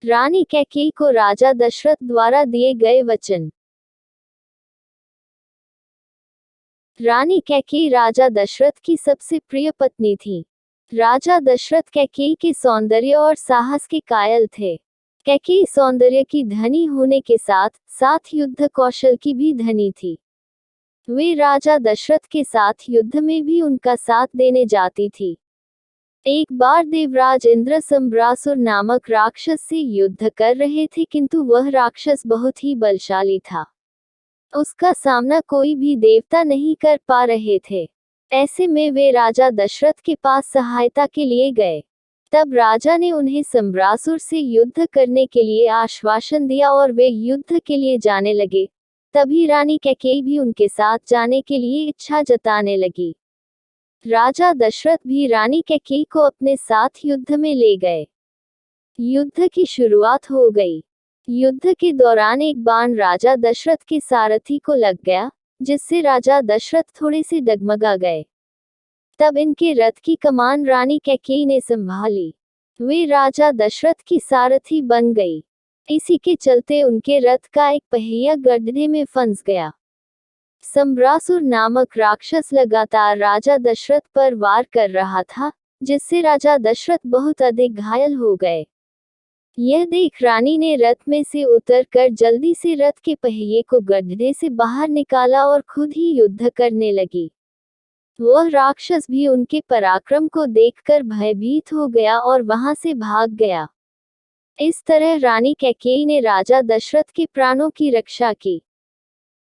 रानी कैकेयी को राजा दशरथ द्वारा दिए गए वचन। रानी कैकेयी राजा दशरथ की सबसे प्रिय पत्नी थी। राजा दशरथ कैकेयी के सौंदर्य और साहस के कायल थे। कैकेयी सौंदर्य की धनी होने के साथ साथ युद्ध कौशल की भी धनी थी। वे राजा दशरथ के साथ युद्ध में भी उनका साथ देने जाती थी। एक बार देवराज इंद्र संब्रासुर नामक राक्षस से युद्ध कर रहे थे, किंतु वह राक्षस बहुत ही बलशाली था। उसका सामना कोई भी देवता नहीं कर पा रहे थे। ऐसे में वे राजा दशरथ के पास सहायता के लिए गए। तब राजा ने उन्हें संब्रासुर से युद्ध करने के लिए आश्वासन दिया और वे युद्ध के लिए जाने लगे। तभी रानी कैकेयी भी उनके साथ जाने के लिए इच्छा जताने लगी। राजा दशरथ भी रानी कैकेयी को अपने साथ युद्ध में ले गए। युद्ध की शुरुआत हो गई। युद्ध के दौरान एक बाण राजा दशरथ के सारथी को लग गया, जिससे राजा दशरथ थोड़े से डगमगा गए। तब इनके रथ की कमान रानी कैकेयी ने संभाली। वे राजा दशरथ की सारथी बन गई। इसी के चलते उनके रथ का एक पहिया गड्ढे में फंस गया। संब्रासुर नामक राक्षस लगातार राजा दशरथ पर वार कर रहा था, जिससे राजा दशरथ बहुत अधिक घायल हो गए। यह देख रानी ने रथ में से उतरकर जल्दी से रथ के पहिए को गड्ढे से बाहर निकाला और खुद ही युद्ध करने लगी। वह राक्षस भी उनके पराक्रम को देखकर भयभीत हो गया और वहां से भाग गया। इस तरह रानी कैकेयी ने राजा दशरथ के प्राणों की रक्षा की।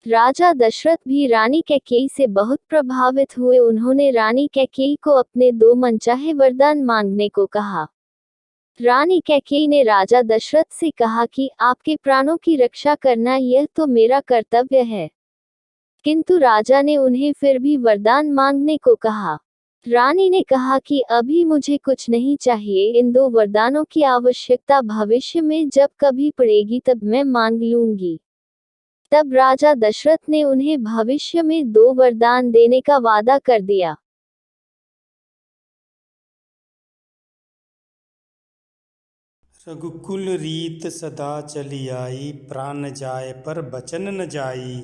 राजा दशरथ भी रानी कैकेयी से बहुत प्रभावित हुए। उन्होंने रानी कैकेयी को अपने 2 मनचाहे वरदान मांगने को कहा। रानी कैकेयी ने राजा दशरथ से कहा कि आपके प्राणों की रक्षा करना यह तो मेरा कर्तव्य है। किंतु राजा ने उन्हें फिर भी वरदान मांगने को कहा। रानी ने कहा कि अभी मुझे कुछ नहीं चाहिए, इन 2 वरदानों की आवश्यकता भविष्य में जब कभी पड़ेगी तब मैं मांग लूंगी। तब राजा दशरथ ने उन्हें भविष्य में 2 वरदान देने का वादा कर दिया। रघुकुल रीत सदा चली आई, प्राण जाए पर बचन न जाई।